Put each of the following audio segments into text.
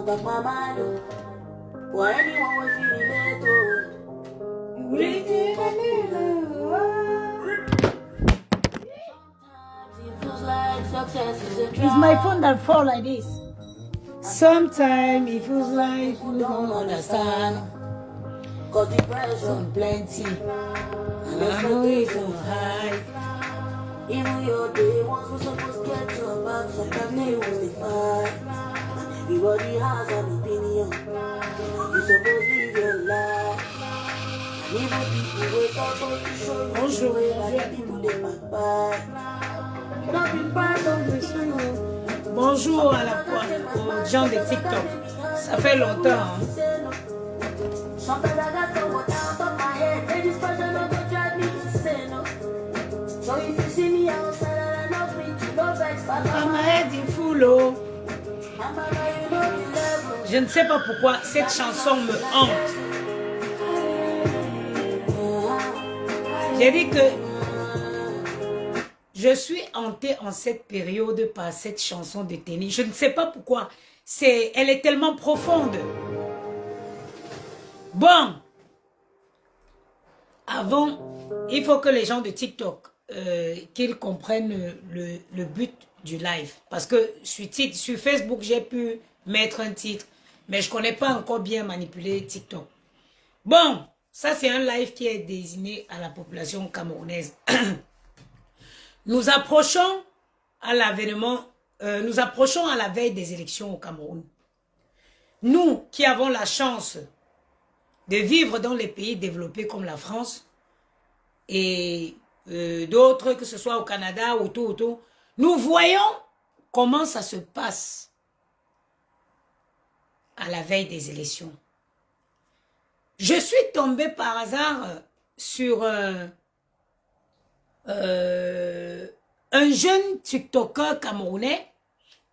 on top my mind, oh. For anyone will feel it, oh. Breathing a little, sometimes it feels like success is a It's my phone that fall like this. Sometimes it feels like you don't understand. Cause the pressure plenty, and expectations high. Even your day ones were supposed to get your back, sometimes they was the fight. Everybody has an opinion, you supposed to live your life. And even people were supposed to show you the way, like the people they backbite. Not be part of the show. Bonjour à aux gens de TikTok. Ça fait longtemps. Hein? Sometimes I got to work out of my head. Hey, this person not gonna drive me insane, no. So if you see me outside and I'm not free, no vex. I'm head in full, oh. Je ne sais pas pourquoi cette chanson me hante. J'ai dit que je suis hantée en cette période par cette chanson de tennis. Je ne sais pas pourquoi. Elle est tellement profonde. Bon. Avant, il faut que les gens de TikTok, qu'ils comprennent le but du live. Parce que sur Facebook, j'ai pu mettre un titre. Mais je ne connais pas encore bien manipuler TikTok. Bon, ça c'est un live qui est désigné à la population camerounaise. Nous approchons à l'avènement, nous approchons à la veille des élections au Cameroun. Nous qui avons la chance de vivre dans les pays développés comme la France et d'autres, que ce soit au Canada ou tout, nous voyons comment ça se passe à la veille des élections. Je suis tombée par hasard sur un jeune TikToker camerounais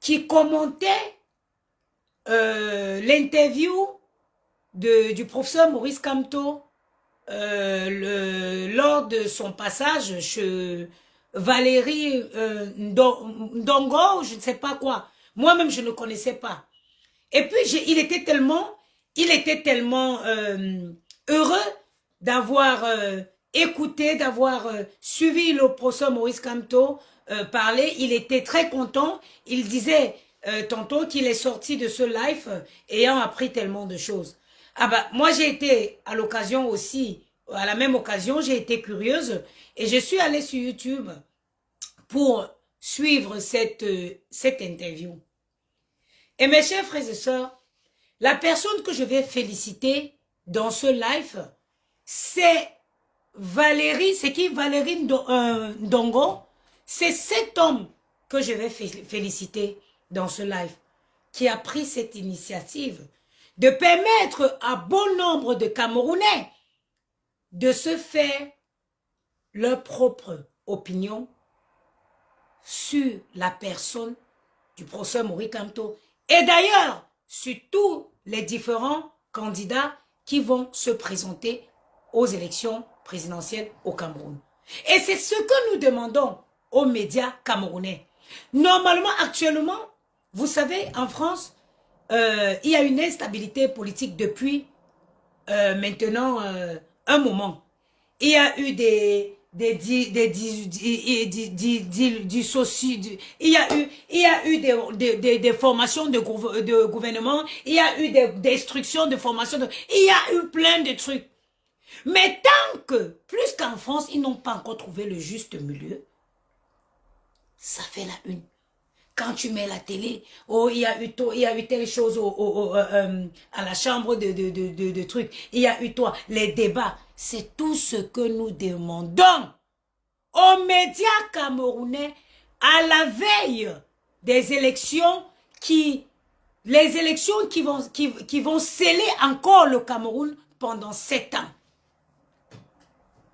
qui commentait l'interview du professeur Maurice Kamto lors de son passage chez Valérie Ndongo, je ne sais pas quoi. Moi-même, je ne connaissais pas. Et puis, il était tellement heureux d'avoir écouté, d'avoir suivi le professeur Maurice Kamto parler. Il était très content. Il disait tantôt qu'il est sorti de ce live ayant appris tellement de choses. Ah bah, moi, j'ai été à l'occasion aussi, à la même occasion, j'ai été curieuse et je suis allée sur YouTube pour suivre cette interview. Et mes chers frères et sœurs, la personne que je vais féliciter dans ce live, c'est Valérie, c'est qui Valérie Ndongo? C'est cet homme que je vais féliciter dans ce live, qui a pris cette initiative de permettre à bon nombre de Camerounais de se faire leur propre opinion sur la personne du professeur Maurice Kamto et d'ailleurs sur tous les différents candidats qui vont se présenter aux élections présidentielles au Cameroun. Et c'est ce que nous demandons aux médias camerounais. Normalement, actuellement, vous savez, en France, il y a une instabilité politique depuis maintenant un moment. Il y a eu il y a eu des formations de gouvernement, il y a eu des destructions de formations, il y a eu plein de trucs. Mais tant que, plus qu'en France, ils n'ont pas encore trouvé le juste milieu, ça fait la une. Quand tu mets la télé, oh, il y a eu telle chose à la chambre de trucs, il y a eu les débats. C'est tout ce que nous demandons aux médias camerounais à la veille des élections qui vont sceller encore le Cameroun pendant 7 ans.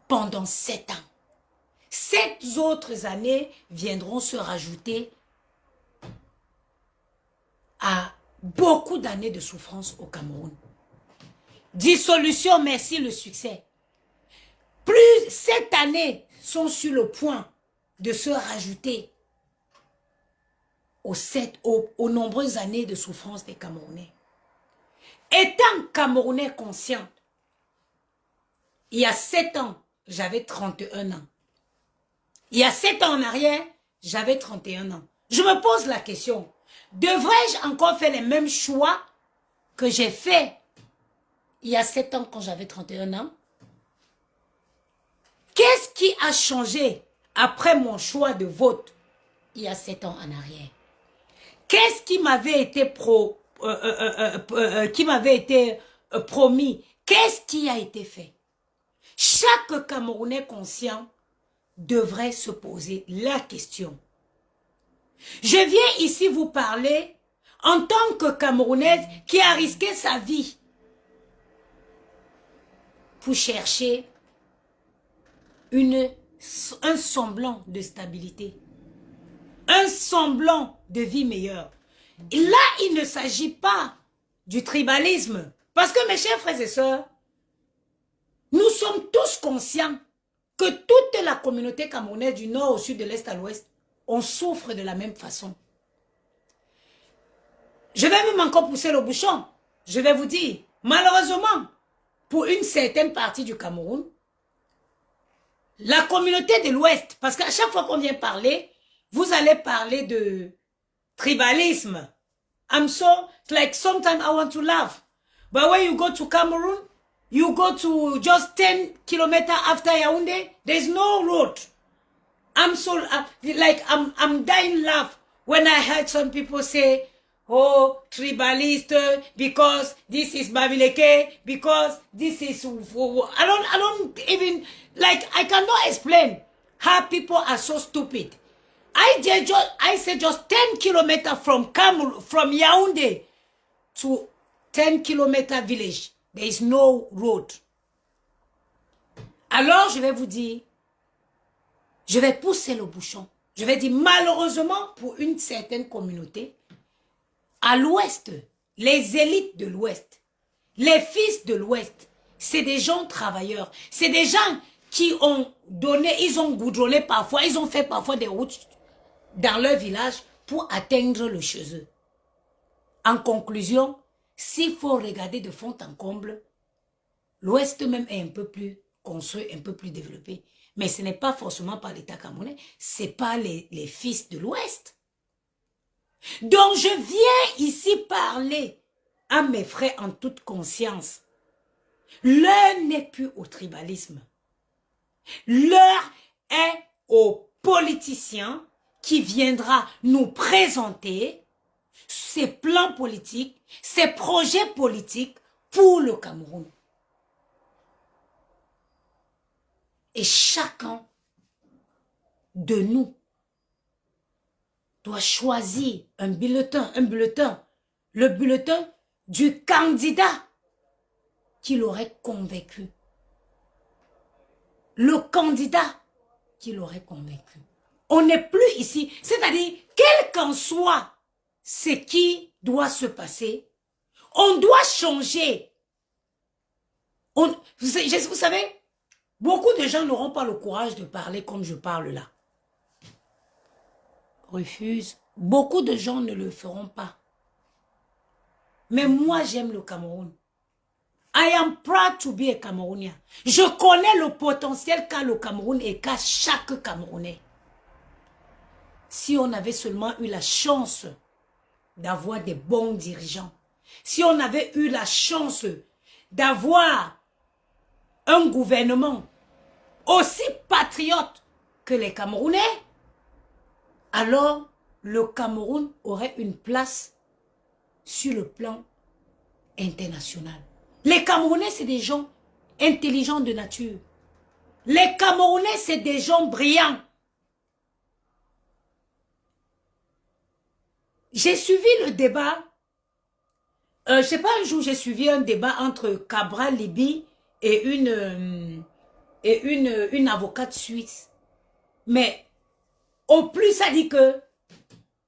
Pendant 7 ans. 7 autres années viendront se rajouter à beaucoup d'années de souffrance au Cameroun. Dissolution, merci le succès. Plus 7 années sont sur le point de se rajouter aux nombreuses années de souffrance des Camerounais. Camerounais conscient. Il y a 7 ans, j'avais 31 ans. Il y a 7 ans en arrière, j'avais 31 ans. Je me pose la question, devrais-je encore faire les mêmes choix que j'ai fait il y a 7 ans quand j'avais 31 ans? Qu'est-ce qui a changé après mon choix de vote il y a 7 ans en arrière? Qu'est-ce qui m'avait été promis? Qu'est-ce qui a été fait? Chaque Camerounais conscient devrait se poser la question. Je viens ici vous parler en tant que Camerounaise qui a risqué sa vie pour chercher un semblant de stabilité, un semblant de vie meilleure. Et là, il ne s'agit pas du tribalisme. Parce que mes chers frères et sœurs, nous sommes tous conscients que toute la communauté camerounaise du nord au sud, de l'est à l'ouest, on souffre de la même façon. Je vais même encore pousser le bouchon. Je vais vous dire, malheureusement, pour une certaine partie du Cameroun, la communauté de l'ouest, parce qu'à chaque fois qu'on vient parler, vous allez parler de tribalisme. Like sometimes I want to laugh. But when you go to Cameroon, you go to just 10 kilometers after Yaoundé, there's no road. I'm dying laugh when I heard some people say, oh, tribalist, because this is Babileke, because this is, I don't even, like, I cannot explain how people are so stupid. I say just 10 kilometers from Yaoundé to 10 kilometer village. There is no road. Alors, je vais vous dire, je vais pousser le bouchon. Je vais dire, malheureusement, pour une certaine communauté, à l'ouest, les élites de l'ouest, les fils de l'ouest, c'est des gens travailleurs. C'est des gens qui ont donné, ils ont goudronné parfois, ils ont fait parfois des routes dans leur village pour atteindre le chez eux. En conclusion, s'il faut regarder de fond en comble, l'ouest même est un peu plus construit, un peu plus développé. Mais ce n'est pas forcément par l'État camerounais, c'est pas les fils de l'ouest. Donc je viens ici parler à mes frères en toute conscience. L'heure n'est plus au tribalisme. L'heure est aux politiciens qui viendra nous présenter ses plans politiques, ses projets politiques pour le Cameroun. Et chacun de nous doit choisir un bulletin, le bulletin du candidat qui l'aurait convaincu. Le candidat qui l'aurait convaincu. On n'est plus ici, c'est-à-dire, quel qu'en soit ce qui doit se passer, on doit changer. Vous savez, beaucoup de gens n'auront pas le courage de parler comme je parle là. Refuse. Beaucoup de gens ne le feront pas. Mais moi, j'aime le Cameroun. I am proud to be a Camerounien. Je connais le potentiel qu'a le Cameroun et qu'a chaque Camerounais. Si on avait seulement eu la chance d'avoir des bons dirigeants, si on avait eu la chance d'avoir un gouvernement aussi patriote que les Camerounais, alors le Cameroun aurait une place sur le plan international. Les Camerounais, c'est des gens intelligents de nature. Les Camerounais, c'est des gens brillants. J'ai suivi le débat, je sais pas, un jour j'ai suivi un débat entre Cabral Libye et une avocate suisse. Mais au plus ça dit que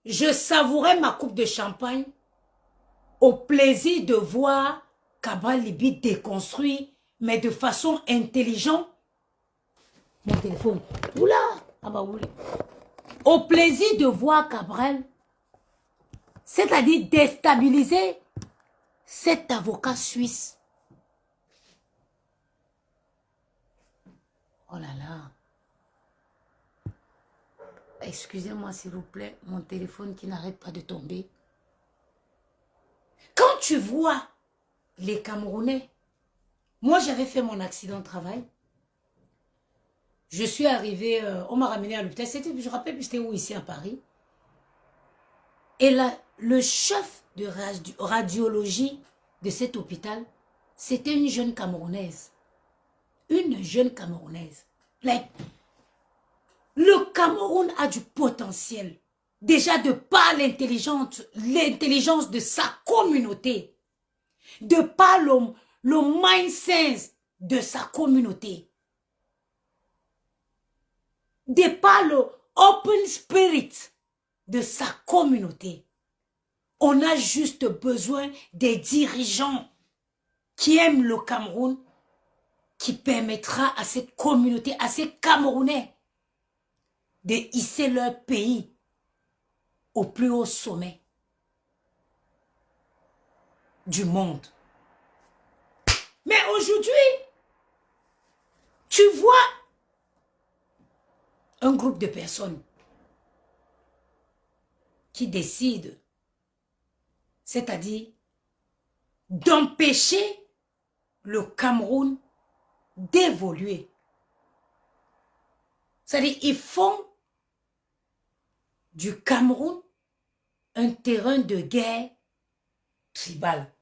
je savourais ma coupe de champagne au plaisir de voir Cabral Libye déconstruit, mais de façon intelligente. Mon téléphone. Oula! Ah bah oui. Au plaisir de voir Cabral, c'est-à-dire déstabiliser cet avocat suisse Oh là là. Excusez-moi s'il vous plaît, mon téléphone qui n'arrête pas de tomber. Quand tu vois les Camerounais, moi j'avais fait mon accident de travail. Je suis arrivée, on m'a ramené à l'hôpital, je rappelle plus c'était où ici à Paris. Et là, le chef de radiologie de cet hôpital, c'était une jeune Camerounaise. Une jeune Camerounaise. Like, le Cameroun a du potentiel. Déjà de par l'intelligence de sa communauté. De par le mindset de sa communauté. De par le open spirit de sa communauté. On a juste besoin des dirigeants qui aiment le Cameroun, qui permettra à cette communauté, à ces Camerounais, de hisser leur pays au plus haut sommet du monde. Mais aujourd'hui, tu vois un groupe de personnes qui décident, c'est-à-dire d'empêcher le Cameroun d'évoluer. C'est-à-dire ils font du Cameroun un terrain de guerre tribal.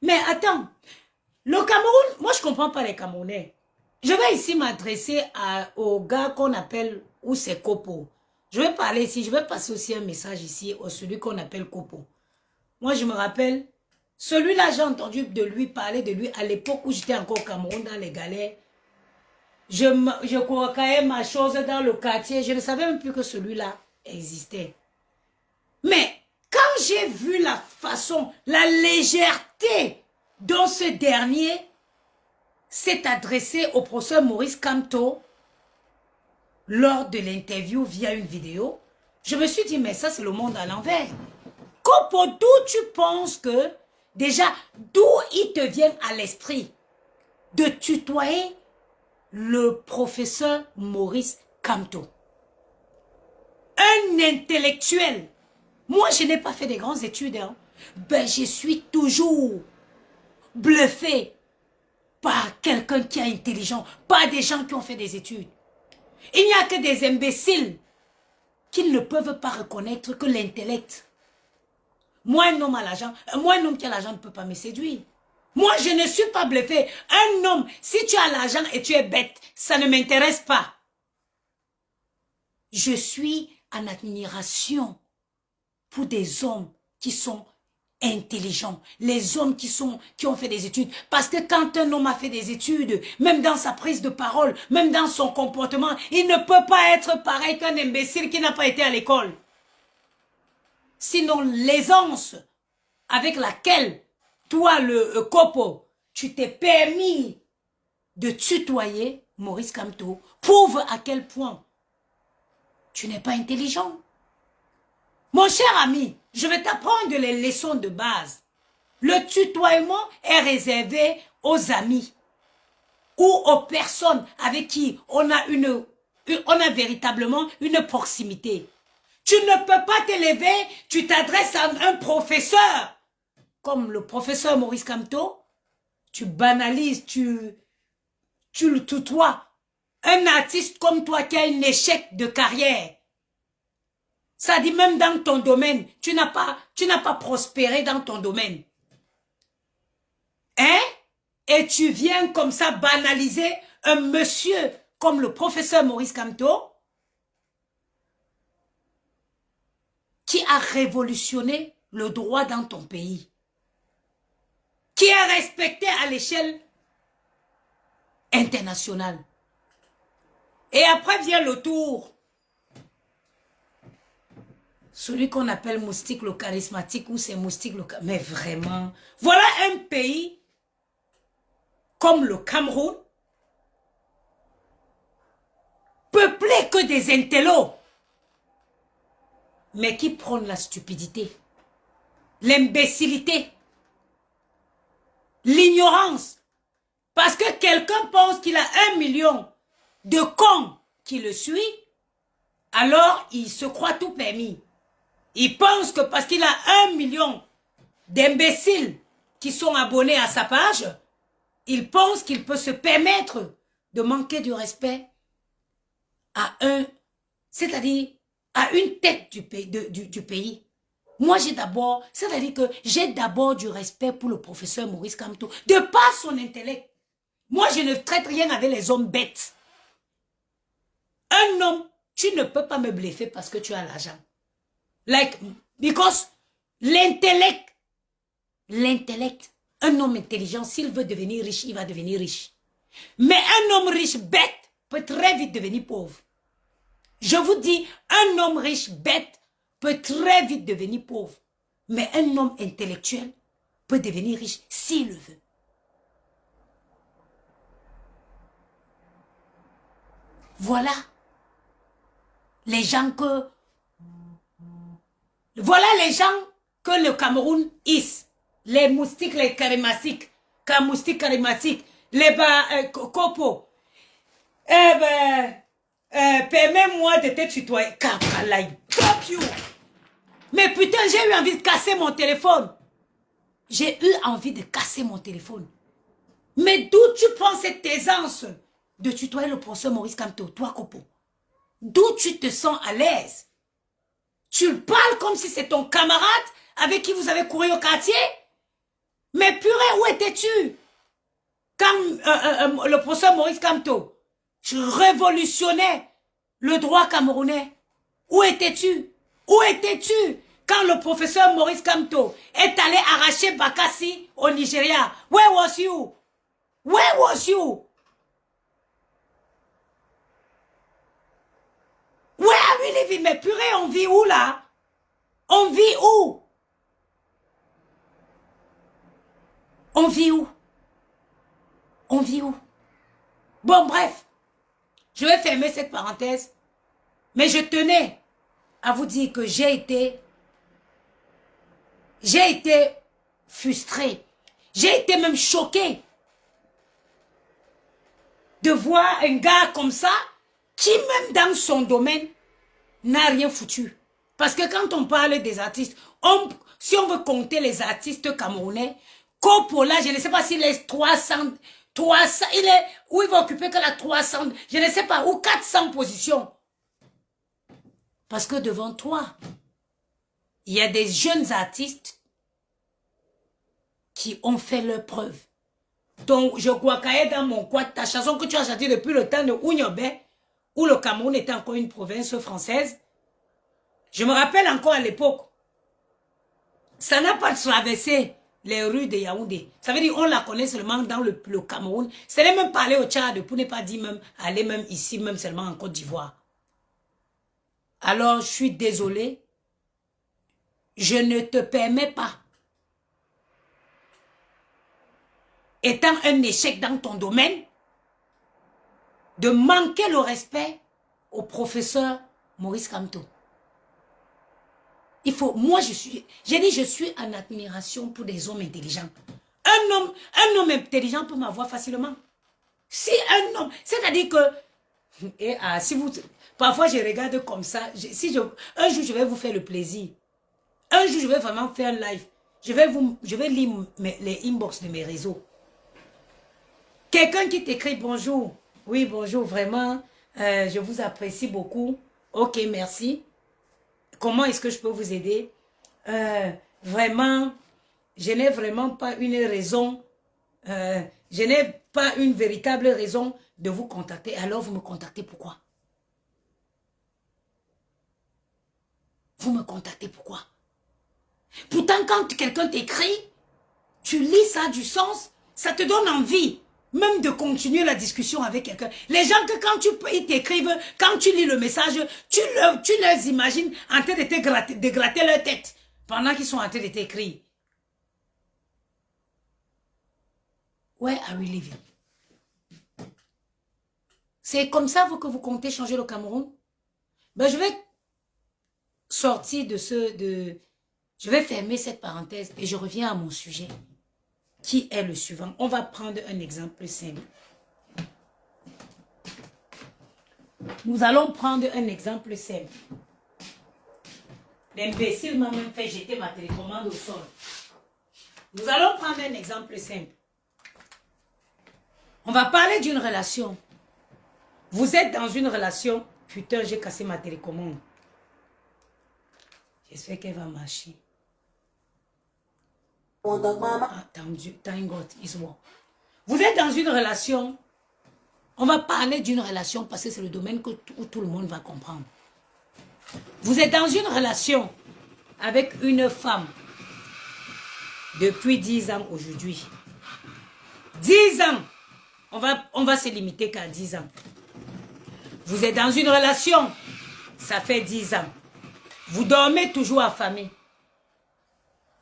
Mais attends, le Cameroun, moi je ne comprends pas les Camerounais. Je vais ici m'adresser aux gars qu'on appelle, ou c'est Kopo. Je vais parler ici, je vais passer aussi un message ici au celui qu'on appelle Kopo. Moi je me rappelle, celui-là j'ai entendu de lui parler de lui à l'époque où j'étais encore au Cameroun dans les galères. Je croquais ma chose dans le quartier, je ne savais même plus que celui-là existait. Mais quand j'ai vu la façon, la légèreté dont ce dernier s'est adressé au professeur Maurice Kamto lors de l'interview via une vidéo, je me suis dit, mais ça c'est le monde à l'envers. Kopo, d'où tu penses que, déjà, d'où il te vient à l'esprit de tutoyer le professeur Maurice Kamto? Un intellectuel. Moi, je n'ai pas fait des grandes études. Hein. Ben, je suis toujours bluffé par quelqu'un qui est intelligent, pas des gens qui ont fait des études. Il n'y a que des imbéciles qui ne peuvent pas reconnaître que l'intellect. Moi, un homme à l'argent, moi, un homme qui a l'argent ne peut pas me séduire. Moi, je ne suis pas bluffé. Un homme, si tu as l'argent et tu es bête, ça ne m'intéresse pas. Je suis en admiration pour des hommes qui sont intelligents, les hommes qui ont fait des études. Parce que quand un homme a fait des études, même dans sa prise de parole, même dans son comportement, il ne peut pas être pareil qu'un imbécile qui n'a pas été à l'école. Sinon, l'aisance avec laquelle, toi, le Kopo, tu t'es permis de tutoyer Maurice Kamto, prouve à quel point tu n'es pas intelligent. Mon cher ami, je vais t'apprendre les leçons de base. Le tutoiement est réservé aux amis ou aux personnes avec qui on a véritablement une proximité. Tu ne peux pas t'élever, tu t'adresses à un professeur, comme le professeur Maurice Kamto, tu banalises, tu le tutoies. Un artiste comme toi qui a un échec de carrière, ça dit même dans ton domaine, tu n'as pas prospéré dans ton domaine. Hein? Et tu viens comme ça banaliser un monsieur comme le professeur Maurice Kamto, qui a révolutionné le droit dans ton pays, qui est respecté à l'échelle internationale. Et après vient le tour. Celui qu'on appelle moustique le charismatique ou c'est moustique le... Mais vraiment, voilà un pays comme le Cameroun, peuplé que des intellos, mais qui prône la stupidité, l'imbécilité, l'ignorance. Parce que quelqu'un pense qu'il a 1 million de cons qui le suit, alors il se croit tout permis. Il pense que parce qu'il a 1 million d'imbéciles qui sont abonnés à sa page, il pense qu'il peut se permettre de manquer du respect à c'est-à-dire à une tête du pays. Moi, c'est-à-dire que j'ai d'abord du respect pour le professeur Maurice Kamto, de par son intellect. Moi, je ne traite rien avec les hommes bêtes. Un homme, tu ne peux pas me bluffer parce que tu as l'argent. Because l'intellect, un homme intelligent, s'il veut devenir riche, il va devenir riche. Mais un homme riche bête peut très vite devenir pauvre. Je vous dis, un homme riche bête peut très vite devenir pauvre. Mais un homme intellectuel peut devenir riche s'il le veut. Voilà les gens que le Cameroun hisse. Les moustiques, les charismatiques, les copeaux. Permets-moi de te tutoyer. Mais putain, j'ai eu envie de casser mon téléphone. J'ai eu envie de casser mon téléphone. Mais d'où tu prends cette aisance de tutoyer le professeur Maurice Kamto, toi, Copo? D'où tu te sens à l'aise? Tu parles comme si c'est ton camarade avec qui vous avez couru au quartier? Mais purée, où étais-tu quand le professeur Maurice Kamto révolutionnait le droit camerounais? Où étais-tu? Où étais-tu quand le professeur Maurice Kamto est allé arracher Bakassi au Nigeria? Where was you? Where was you? Where are we living? Mais purée, on vit où là? On vit où? On vit où? On vit où? Bon, bref. Je vais fermer cette parenthèse. Mais je tenais à vous dire que j'ai été frustrée. J'ai été même choquée de voir un gars comme ça qui, même dans son domaine, n'a rien foutu. Parce que quand on parle des artistes, si on veut compter les artistes camerounais, Coppola, je ne sais pas s'il est 300, il est, où il va occuper que la 300, je ne sais pas, ou 400 positions. Parce que devant toi, il y a des jeunes artistes qui ont fait leur preuve. Donc, je crois qu'il y a dans mon quad, ta chanson que tu as chantée depuis le temps de Ounyobe, où le Cameroun était encore une province française. Je me rappelle encore à l'époque, ça n'a pas traversé les rues de Yaoundé. Ça veut dire on la connaît seulement dans le Cameroun. Ce n'est même pas aller au Tchad, pour ne pas dire même aller même ici, même seulement en Côte d'Ivoire. Alors, je suis désolée. Je ne te permets pas, étant un échec dans ton domaine, de manquer le respect au professeur Maurice Kamto. Il faut, moi je suis en admiration pour des hommes intelligents. Un homme intelligent peut m'avoir facilement. Si un homme, c'est-à-dire que, si vous, parfois je regarde comme ça, un jour je vais vous faire le plaisir. Un jour je vais vraiment faire un live. Je vais lire les inbox de mes réseaux. Quelqu'un qui t'écrit bonjour. Oui, bonjour, vraiment, je vous apprécie beaucoup. Ok, merci. Comment est-ce que je peux vous aider? Vraiment, je n'ai vraiment pas une raison, je n'ai pas une véritable raison de vous contacter. Alors, vous me contactez pourquoi? Vous me contactez pourquoi? Pourtant, quand quelqu'un t'écrit, tu lis ça du sens, ça te donne envie même de continuer la discussion avec quelqu'un. Les gens que quand ils t'écrivent, quand tu lis le message, tu les imagines en train de gratter leur tête pendant qu'ils sont en train de t'écrire. Where are we living? C'est comme ça que vous comptez changer le Cameroun? Ben, je vais sortir je vais fermer cette parenthèse et je reviens à mon sujet, qui est le suivant. On va prendre un exemple simple. Nous allons prendre un exemple simple. L'imbécile m'a même fait jeter ma télécommande au sol. Nous allons prendre un exemple simple. On va parler d'une relation. Vous êtes dans une relation. Putain, j'ai cassé ma télécommande. J'espère qu'elle va marcher. Thank God, it's well. Vous êtes dans une relation. On va parler d'une relation parce que c'est le domaine où tout le monde va comprendre. Vous êtes dans une relation avec une femme depuis 10 ans aujourd'hui. 10 ans. On va se limiter qu'à 10 ans. Vous êtes dans une relation. Ça fait 10 ans. Vous dormez toujours affamé.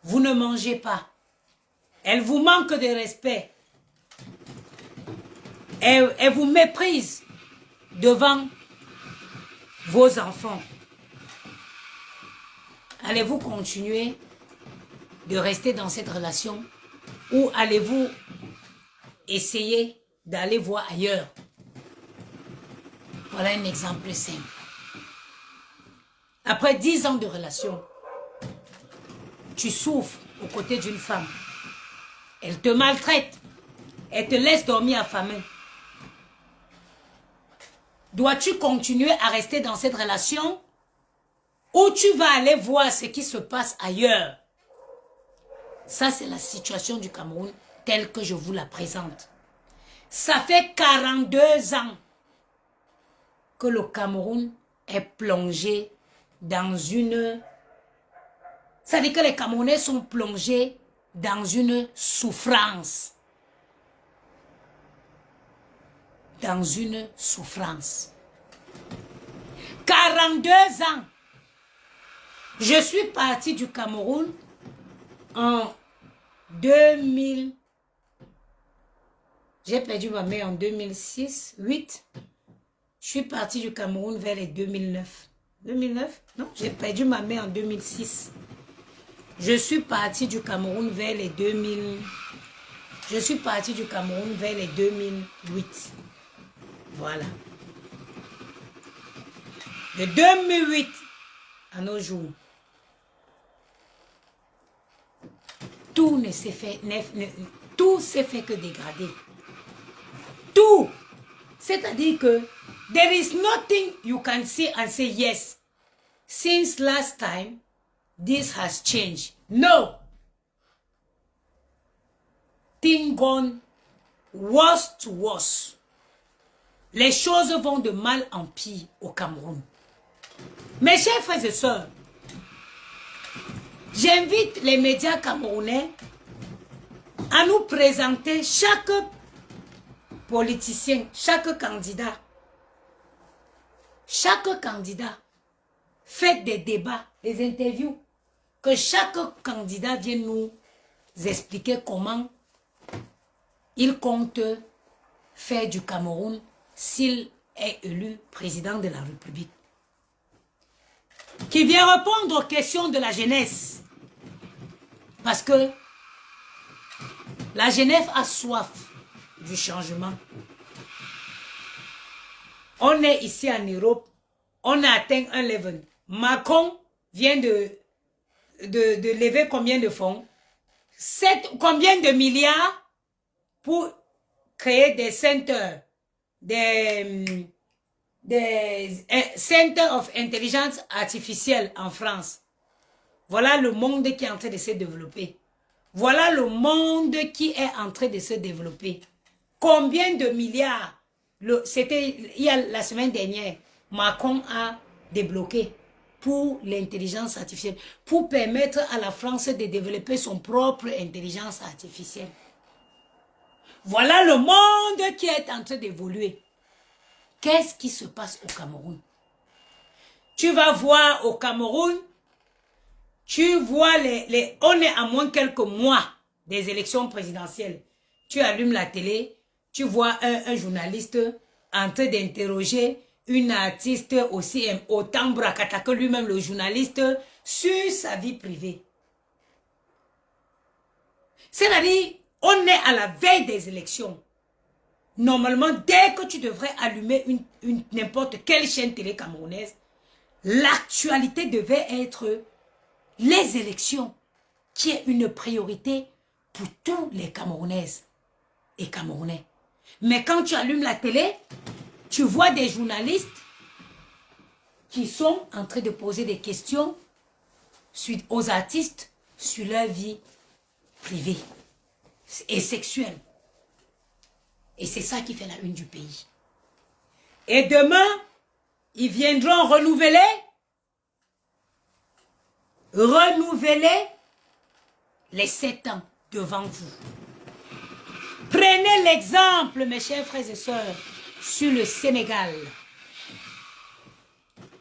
Vous ne mangez pas. Elle vous manque de respect. Elle vous méprise devant vos enfants. Allez-vous continuer de rester dans cette relation ou allez-vous essayer d'aller voir ailleurs? Voilà un exemple simple. Après 10 ans de relation, tu souffres aux côtés d'une femme. Elle te maltraite. Elle te laisse dormir affamé. Dois-tu continuer à rester dans cette relation ou tu vas aller voir ce qui se passe ailleurs? Ça, c'est la situation du Cameroun telle que je vous la présente. Ça fait 42 ans que le Cameroun est plongé dans une... Ça veut dire que les Camerounais sont plongés dans une souffrance. Dans une souffrance. 42 ans. Je suis parti du Cameroun en 2000. J'ai perdu ma mère en 2006, 2008. Je suis parti du Cameroun vers les 2009. 2009? Non, j'ai perdu ma mère en 2006. Je suis parti du Cameroun vers les 2000. Je suis parti du Cameroun vers les 2008. Voilà. De 2008 à nos jours, tout ne s'est fait, tout s'est fait que dégrader. Tout. C'est-à-dire que there is nothing you can say and say yes. Since last time, this has changed. No. Things gone worse to worse. Les choses vont de mal en pire au Cameroun. Mes chers frères et sœurs, j'invite les médias camerounais à nous présenter chaque politicien, chaque candidat. Chaque candidat fait des débats, des interviews, que chaque candidat vienne nous expliquer comment il compte faire du Cameroun s'il est élu président de la République. Qui vient répondre aux questions de la jeunesse. Parce que la jeunesse a soif du changement. On est ici en Europe, on a atteint un level. Macron vient de lever combien de fonds? Combien de milliards pour créer des centers, des Center of Intelligence Artificielle en France. Voilà le monde qui est en train de se développer. Voilà le monde qui est en train de se développer. Combien de milliards? C'était la semaine dernière, Macron a débloqué pour l'intelligence artificielle, pour permettre à la France de développer son propre intelligence artificielle. Voilà le monde qui est en train d'évoluer. Qu'est-ce qui se passe au Cameroun? Tu vas voir au Cameroun, tu vois on est à moins quelques mois des élections présidentielles. Tu allumes la télé, tu vois un journaliste en train d'interroger une artiste aussi autant bracata que lui-même le journaliste sur sa vie privée. C'est-à-dire, on est à la veille des élections. Normalement, dès que tu devrais allumer n'importe quelle chaîne télé camerounaise, l'actualité devait être les élections, qui est une priorité pour tous les Camerounaises et Camerounais. Mais quand tu allumes la télé, tu vois des journalistes qui sont en train de poser des questions aux artistes sur leur vie privée et sexuelle. Et c'est ça qui fait la une du pays. Et demain, ils viendront renouveler les 7 ans devant vous. Prenez l'exemple, mes chers frères et sœurs, sur le Sénégal.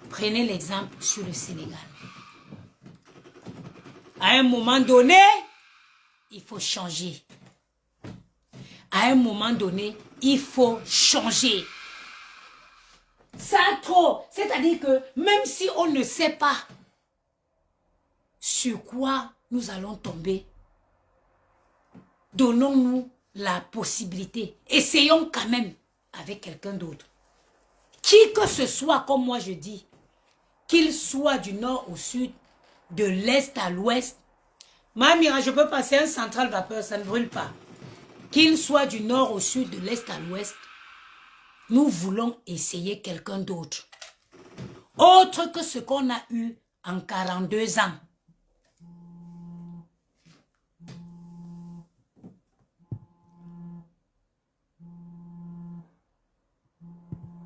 Prenez l'exemple sur le Sénégal. À un moment donné, il faut changer. À un moment donné, il faut changer. Ça trop. C'est-à-dire que même si on ne sait pas sur quoi nous allons tomber, donnons-nous la possibilité. Essayons quand même avec quelqu'un d'autre. Qui que ce soit, comme moi je dis, qu'il soit du nord au sud, de l'est à l'ouest. Mamira, je peux passer un central vapeur, ça ne brûle pas. Qu'il soit du nord au sud, de l'est à l'ouest, nous voulons essayer quelqu'un d'autre. Autre que ce qu'on a eu en 42 ans.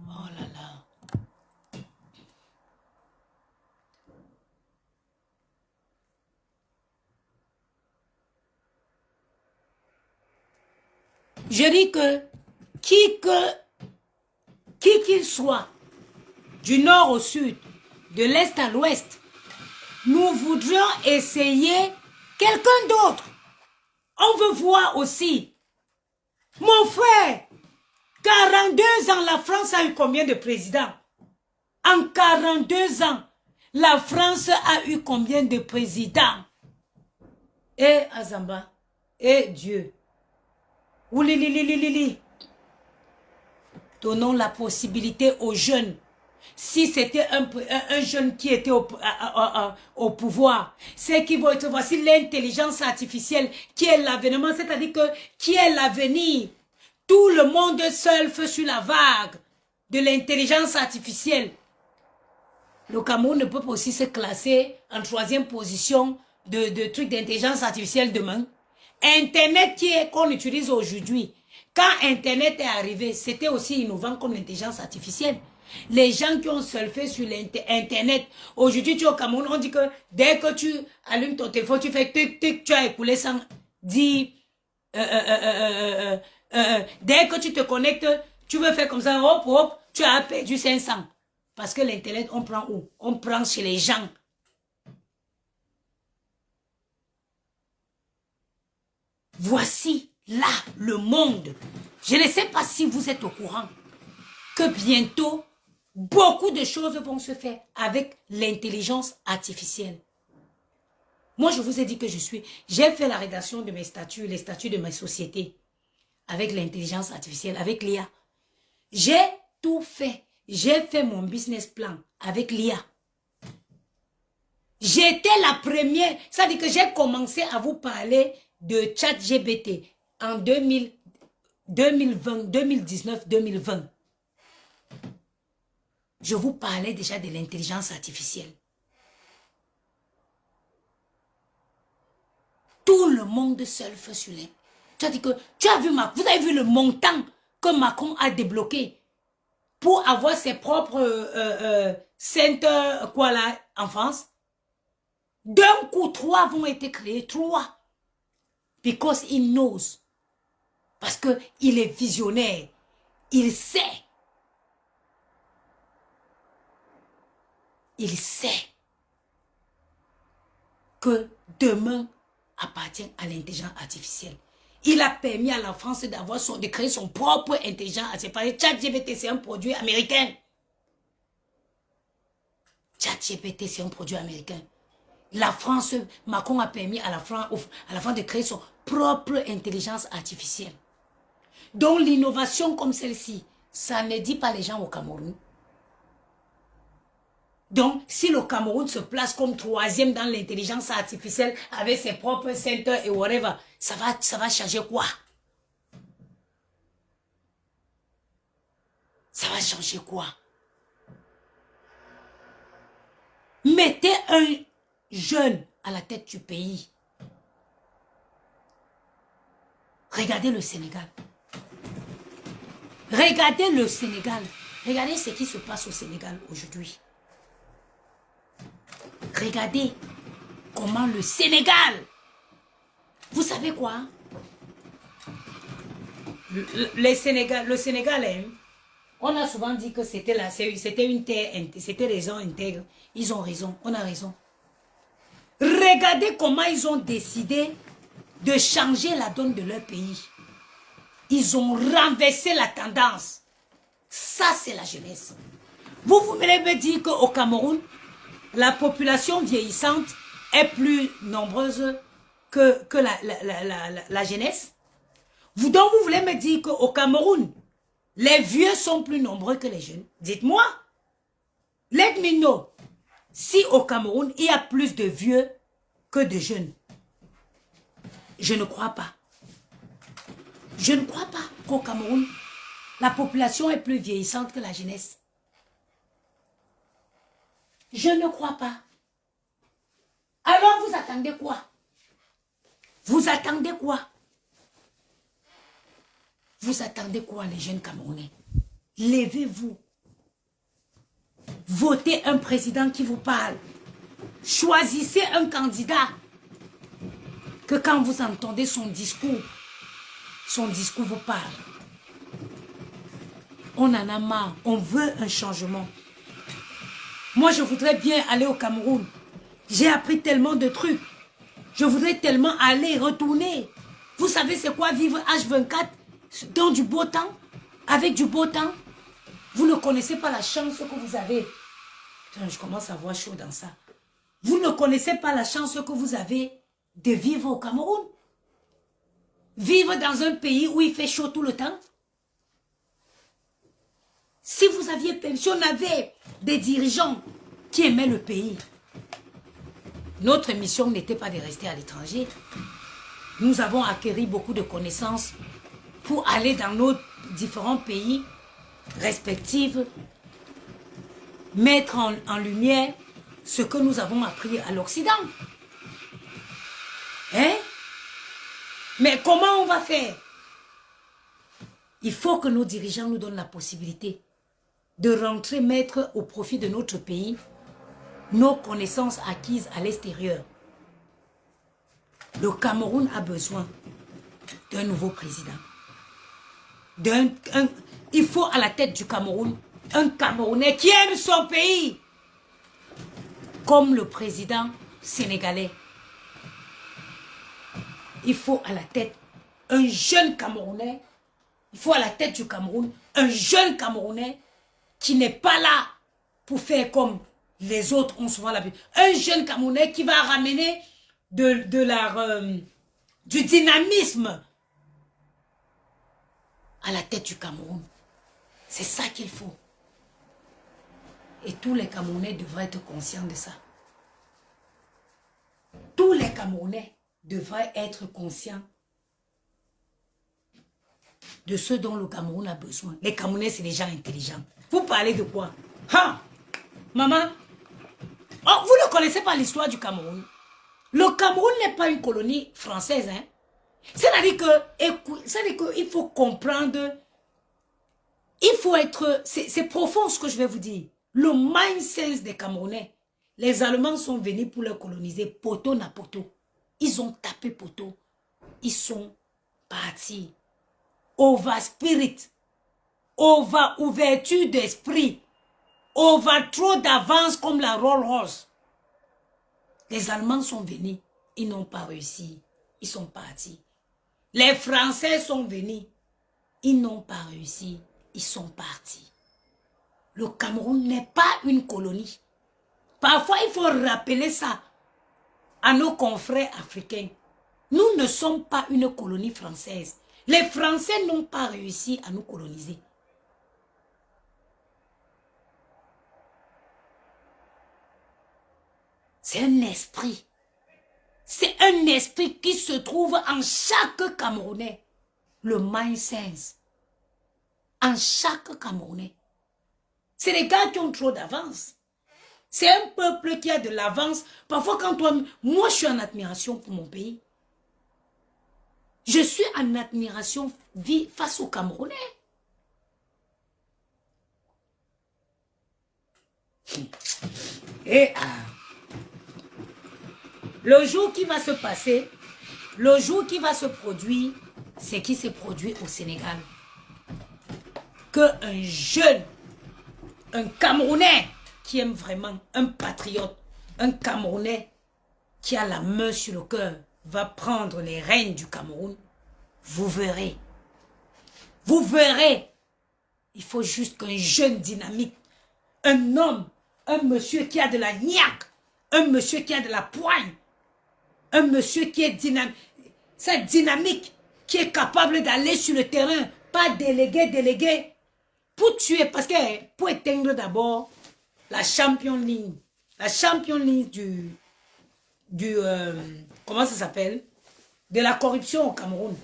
Oh là là. Je dis que qui qu'il soit, du nord au sud, de l'est à l'ouest, nous voudrions essayer quelqu'un d'autre. On veut voir aussi. Mon frère, 42 ans, la France a eu combien de présidents? En 42 ans, la France a eu combien de présidents? Eh Azamba, eh Dieu. Oulilililili. Donnons la possibilité aux jeunes. Si c'était un jeune qui était au pouvoir, c'est qui va être, voici l'intelligence artificielle qui est l'avènement, c'est-à-dire que qui est l'avenir. Tout le monde surfe sur la vague de l'intelligence artificielle. Le Cameroun ne peut pas aussi se classer en 3e position de trucs d'intelligence artificielle demain. Internet qu'on utilise aujourd'hui, quand Internet est arrivé, c'était aussi innovant comme l'intelligence artificielle. Les gens qui ont surfé sur l'Internet, aujourd'hui tu es au Cameroun, on dit que dès que tu allumes ton téléphone, tu fais tic tic, tu as écoulé 110. Dès que tu te connectes, tu veux faire comme ça, hop hop, tu as perdu 500. Parce que l'Internet, on prend où? On prend chez les gens. Voici là le monde. Je ne sais pas si vous êtes au courant que bientôt, beaucoup de choses vont se faire avec l'intelligence artificielle. Moi, je vous ai dit que j'ai fait la rédaction de mes statuts, les statuts de ma société, avec l'intelligence artificielle, avec l'IA. J'ai tout fait. J'ai fait mon business plan avec l'IA. J'étais la première. Ça veut dire que j'ai commencé à vous parler de ChatGPT en 2019-2020. Je vous parlais déjà de l'intelligence artificielle. Tout le monde surfe sur les... Tu as dit que vous avez vu le montant que Macron a débloqué pour avoir ses propres centres quoi là en France. D'un coup, 3 vont être créés, 3. Because he knows. Parce qu'il est visionnaire. Il sait. Il sait que demain appartient à l'intelligence artificielle. Il a permis à la France de créer son propre intelligence artificielle. ChatGPT, c'est un produit américain. ChatGPT, c'est un produit américain. La France, Macron a permis à la France de créer son propre intelligence artificielle. dont l'innovation comme celle-ci, ça ne dit pas les gens au Cameroun. Donc, si le Cameroun se place comme troisième dans l'intelligence artificielle avec ses propres centres et whatever, ça va changer quoi? Ça va changer quoi? Mettez un jeune à la tête du pays. Regardez le Sénégal. Regardez le Sénégal. Regardez ce qui se passe au Sénégal aujourd'hui. Regardez comment le Sénégal, vous savez quoi? Le Sénégal, hein, on a souvent dit que c'était une terre, c'était des gens intègres. Ils ont raison, on a raison. Regardez comment ils ont décidé de changer la donne de leur pays. Ils ont renversé la tendance. Ça, c'est la jeunesse. Vous voulez me dire qu'au Cameroun, la population vieillissante est plus nombreuse que la jeunesse? Donc, vous voulez me dire qu'au Cameroun, les vieux sont plus nombreux que les jeunes? Dites-moi. Let me know. Si au Cameroun, il y a plus de vieux que de jeunes. Je ne crois pas. Je ne crois pas qu'au Cameroun, la population est plus vieillissante que la jeunesse. Je ne crois pas. Alors vous attendez quoi? Vous attendez quoi? Vous attendez quoi, les jeunes Camerounais? Levez-vous. Votez un président qui vous parle. Choisissez un candidat que quand vous entendez son discours vous parle. On en a marre. On veut un changement. Moi, je voudrais bien aller au Cameroun. J'ai appris tellement de trucs. Je voudrais tellement aller, retourner. Vous savez c'est quoi vivre H24 dans du beau temps? Avec du beau temps? Vous ne connaissez pas la chance que vous avez. Putain, je commence à avoir chaud dans ça. Vous ne connaissez pas la chance que vous avez de vivre au Cameroun. Vivre dans un pays où il fait chaud tout le temps. Si on avait des dirigeants qui aimaient le pays, notre mission n'était pas de rester à l'étranger. Nous avons acquis beaucoup de connaissances pour aller dans nos différents pays respectifs, mettre en lumière ce que nous avons appris à l'Occident. Hein? Mais comment on va faire? Il faut que nos dirigeants nous donnent la possibilité de rentrer mettre au profit de notre pays nos connaissances acquises à l'extérieur. Le Cameroun a besoin d'un nouveau président. Il faut à la tête du Cameroun un Camerounais qui aime son pays, comme le président sénégalais. Il faut à la tête un jeune Camerounais. Il faut à la tête du Cameroun un jeune Camerounais qui n'est pas là pour faire comme les autres ont souvent l'habitude. Un jeune Camerounais qui va ramener du dynamisme à la tête du Cameroun. C'est ça qu'il faut. Et tous les Camerounais devraient être conscients de ça. Tous les Camerounais devraient être conscients de ce dont le Cameroun a besoin. Les Camerounais, c'est des gens intelligents. Vous parlez de quoi? Ha! Maman? Oh, vous ne connaissez pas l'histoire du Cameroun. Le Cameroun n'est pas une colonie française. Hein? C'est-à-dire qu'il faut comprendre, il faut être, c'est profond ce que je vais vous dire. Le mindset des Camerounais. Les Allemands sont venus pour leur coloniser, poteau na poteau. Ils ont tapé poteau. Ils sont partis. Over spirit. Over ouverture d'esprit. Over trop d'avance comme la Rolls-Royce. Les Allemands sont venus. Ils n'ont pas réussi. Ils sont partis. Les Français sont venus. Ils n'ont pas réussi. Ils sont partis. Le Cameroun n'est pas une colonie. Parfois, il faut rappeler ça à nos confrères africains. Nous ne sommes pas une colonie française. Les Français n'ont pas réussi à nous coloniser. C'est un esprit. C'est un esprit qui se trouve en chaque Camerounais. Le mind sense. En chaque Camerounais. C'est les gars qui ont trop d'avance. C'est un peuple qui a de l'avance. Parfois quand moi je suis en admiration pour mon pays. Je suis en admiration face aux Camerounais. Et le jour qui va se passer, le jour qui va se produire, c'est qui s'est produit au Sénégal. Qu'un jeune, un Camerounais qui aime vraiment, un patriote, un Camerounais qui a la main sur le cœur, va prendre les rênes du Cameroun, vous verrez. Vous verrez. Il faut juste qu'un jeune dynamique, un homme, un monsieur qui a de la niaque, un monsieur qui a de la poigne, un monsieur qui est dynamique, cette dynamique qui est capable d'aller sur le terrain, pas délégué, pour tuer, parce que pour éteindre d'abord la champion ligne comment ça s'appelle, de la corruption au Cameroun,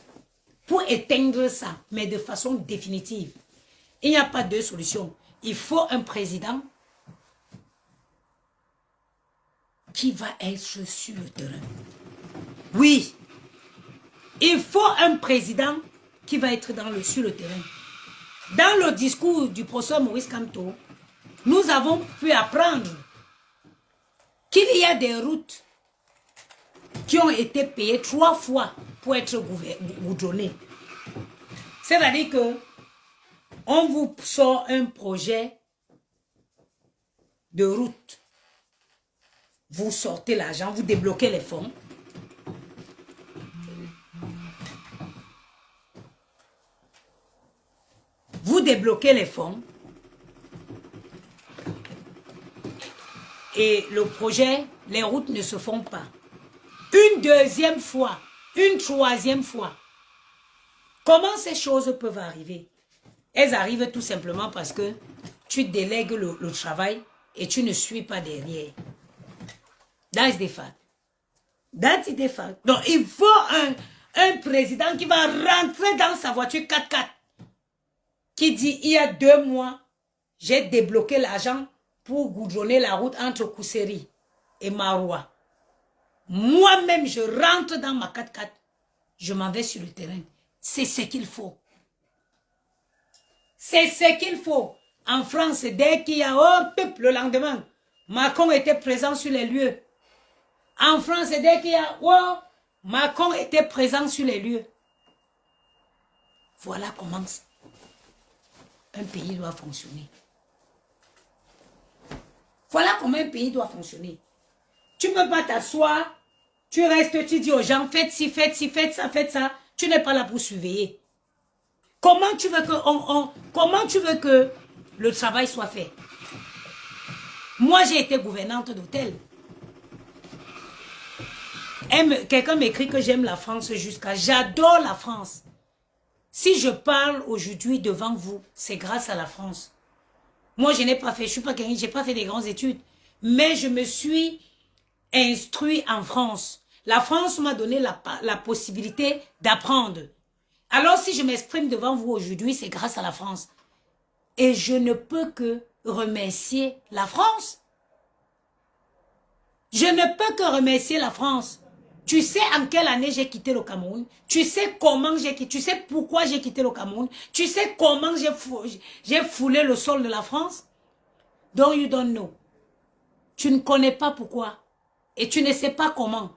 pour éteindre ça, mais de façon définitive. Il n'y a pas de solution. Il faut un président qui va être sur le terrain. Oui, il faut un président qui va être sur le terrain. Dans le discours du professeur Maurice Kamto, nous avons pu apprendre qu'il y a des routes qui ont été payées 3 fois pour être goudronnées. C'est-à-dire que on vous sort un projet de route. Vous sortez l'argent, vous débloquez les fonds. Vous débloquez les fonds. Et le projet, les routes ne se font pas. Une deuxième fois, une troisième fois. Comment ces choses peuvent arriver? Elles arrivent tout simplement parce que tu délègues le travail et tu ne suis pas derrière. That's the fact. That's the fact. Donc, il faut un président qui va rentrer dans sa voiture 4x4 qui dit, il y a 2 mois, j'ai débloqué l'argent pour goudronner la route entre Kousséri et Maroua. Moi-même, je rentre dans ma 4x4. Je m'en vais sur le terrain. C'est ce qu'il faut. C'est ce qu'il faut. En France, dès qu'il y a le lendemain, Macron était présent sur les lieux. En France, dès qu'il y a Macron était présent sur les lieux. Voilà comment un pays doit fonctionner. Voilà comment un pays doit fonctionner. Tu ne peux pas t'asseoir, tu restes, tu dis aux gens, faites ci, faites ci, faites ça, faites ça. Tu n'es pas là pour surveiller. Comment tu veux que le travail soit fait? Moi, j'ai été gouvernante d'hôtel. Quelqu'un m'écrit que j'aime la France jusqu'à... J'adore la France. Si je parle aujourd'hui devant vous, c'est grâce à la France. Moi, je n'ai pas fait, je suis pas quelqu'un, j'ai pas fait des grandes études. Mais je me suis instruit en France. La France m'a donné la possibilité d'apprendre. Alors, si je m'exprime devant vous aujourd'hui, c'est grâce à la France. Et je ne peux que remercier la France. Je ne peux que remercier la France. Tu sais en quelle année j'ai quitté le Cameroun? Tu sais comment j'ai quitté? Tu sais pourquoi j'ai quitté le Cameroun? Tu sais comment j'ai foulé le sol de la France? Don't you don't know. Tu ne connais pas pourquoi. Et tu ne sais pas comment.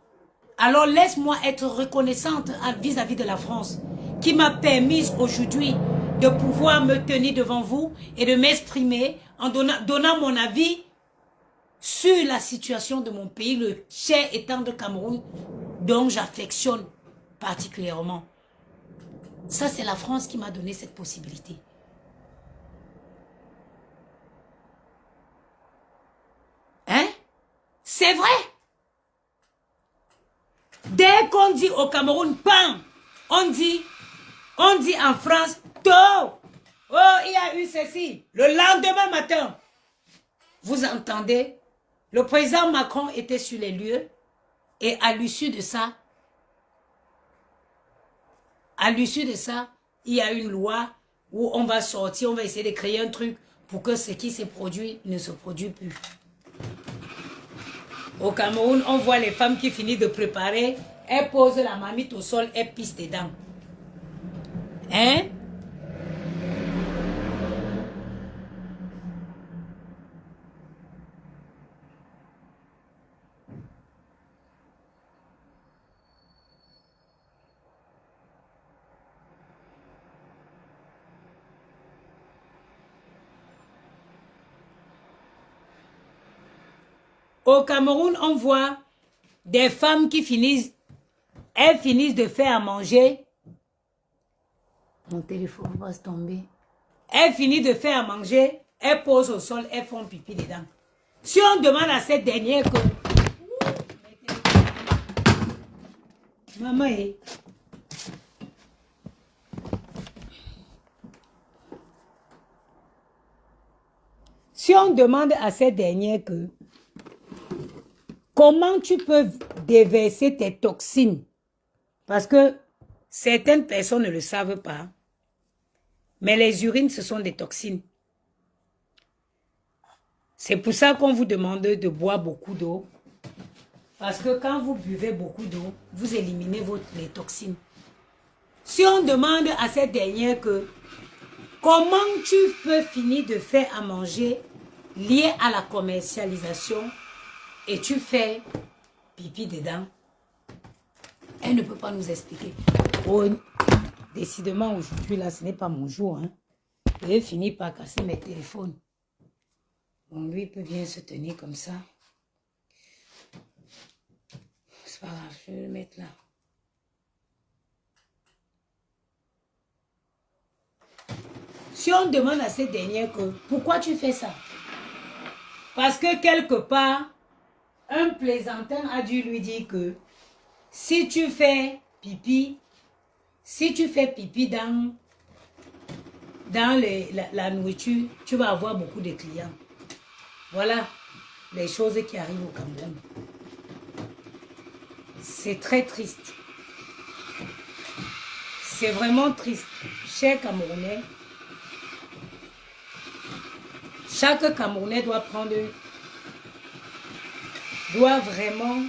Alors laisse-moi être reconnaissante vis-à-vis de la France, qui m'a permis aujourd'hui de pouvoir me tenir devant vous et de m'exprimer en donnant mon avis sur la situation de mon pays, le cher état de Cameroun, dont j'affectionne particulièrement. Ça, c'est la France qui m'a donné cette possibilité. Hein? C'est vrai. Dès qu'on dit au Cameroun, bam, on dit, On dit en France, tôt. Oh, il y a eu ceci. Le lendemain matin, vous entendez, le président Macron était sur les lieux et à l'issue de ça, il y a une loi où on va sortir, on va essayer de créer un truc pour que ce qui s'est produit ne se produise plus. Au Cameroun, on voit les femmes qui finissent de préparer, elles posent la marmite au sol, elles pissent dedans. Hein? Au Cameroun, on voit des femmes qui finissent, elles finissent de faire à manger. Mon téléphone va se tomber. Elles finissent de faire à manger, elles posent au sol, elles font pipi dedans. Si on demande à cette dernière que... Maman, si on demande à cette dernière que... Comment tu peux déverser tes toxines? Parce que certaines personnes ne le savent pas. Mais les urines, ce sont des toxines. C'est pour ça qu'on vous demande de boire beaucoup d'eau. Parce que quand vous buvez beaucoup d'eau, vous éliminez les toxines. Si on demande à cette dernière que comment tu peux finir de faire à manger lié à la commercialisation et tu fais pipi dedans, elle ne peut pas nous expliquer. Oh, décidément, aujourd'hui, là, ce n'est pas mon jour. Hein. Je vais finir par casser mes téléphones. Bon, lui, il peut bien se tenir comme ça. C'est pas grave, je vais le mettre là. Si on demande à cette dernière que, pourquoi tu fais ça? Parce que quelque part, un plaisantin a dû lui dire que si tu fais pipi dans la nourriture, tu vas avoir beaucoup de clients. Voilà les choses qui arrivent au Cameroun. C'est très triste. C'est vraiment triste. Chers Camerounais, chaque Camerounais doit vraiment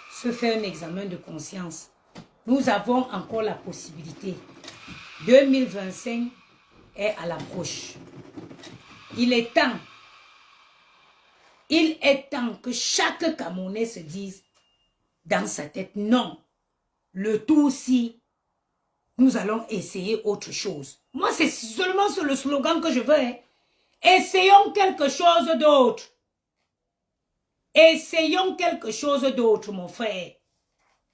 se faire un examen de conscience. Nous avons encore la possibilité. 2025 est à l'approche. Il est temps que chaque Camerounais se dise dans sa tête, non, le tout si nous allons essayer autre chose. Moi, c'est seulement sur le slogan que je veux. Hein. Essayons quelque chose d'autre. Essayons quelque chose d'autre, mon frère.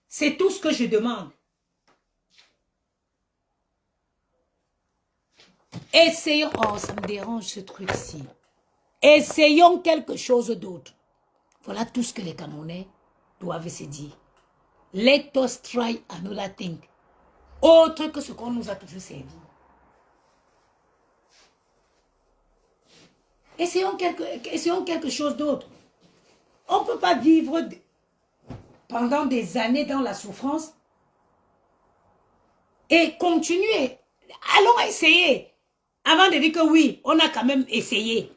C'est tout ce que je demande. Essayons... Oh, ça me dérange ce truc-ci. Essayons quelque chose d'autre. Voilà tout ce que les Camerounais doivent se dire. Let us try another thing. Autre que ce qu'on nous a toujours servi. Essayons quelque chose d'autre. On ne peut pas vivre pendant des années dans la souffrance et continuer. Allons essayer. Avant de dire que oui, on a quand même essayé.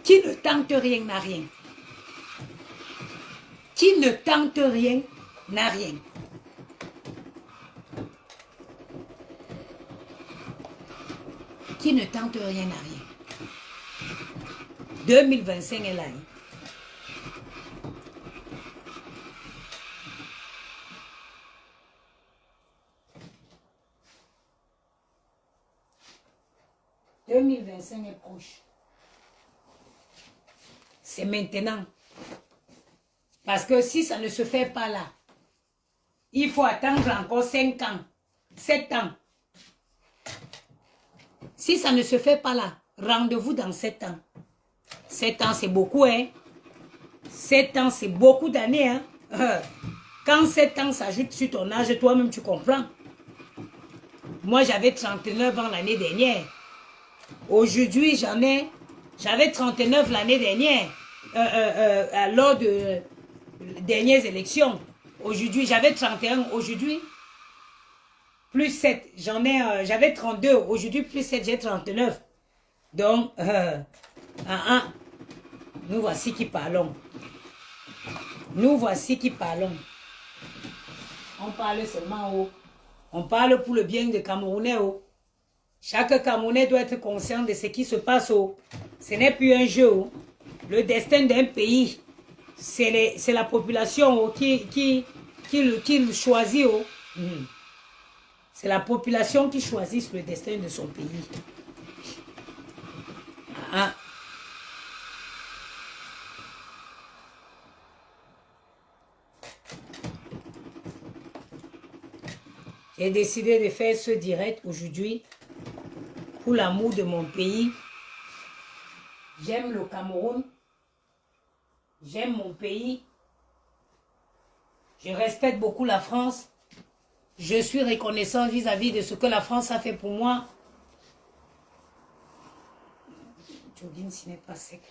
Qui ne tente rien n'a rien. Qui ne tente rien n'a rien. Qui ne tente rien n'a rien. 2025 est là. Hein. « 2025 est proche. C'est maintenant. Parce que si ça ne se fait pas là, il faut attendre encore 5 ans, 7 ans. Si ça ne se fait pas là, rendez-vous dans 7 ans. 7 ans, c'est beaucoup, hein. 7 ans, c'est beaucoup d'années, hein. Quand 7 ans s'ajoute sur ton âge, toi-même, tu comprends. Moi, j'avais 39 ans l'année dernière. Aujourd'hui, j'avais 39 l'année dernière, lors de dernières élections. Aujourd'hui, j'avais 31. Aujourd'hui, plus 7. J'avais 32. Aujourd'hui, plus 7, j'ai 39. Donc, nous voici qui parlons. Nous voici qui parlons. On parle seulement on parle pour le bien des Camerounais. Chaque Camerounais doit être conscient de ce qui se passe. Ce n'est plus un jeu. Le destin d'un pays, c'est la population qui le choisit. C'est la population qui choisit le destin de son pays. J'ai décidé de faire ce direct aujourd'hui pour l'amour de mon pays. J'aime le Cameroun. J'aime mon pays. Je respecte beaucoup la France. Je suis reconnaissant vis-à-vis de ce que la France a fait pour moi. Jogging, ce n'est pas sec.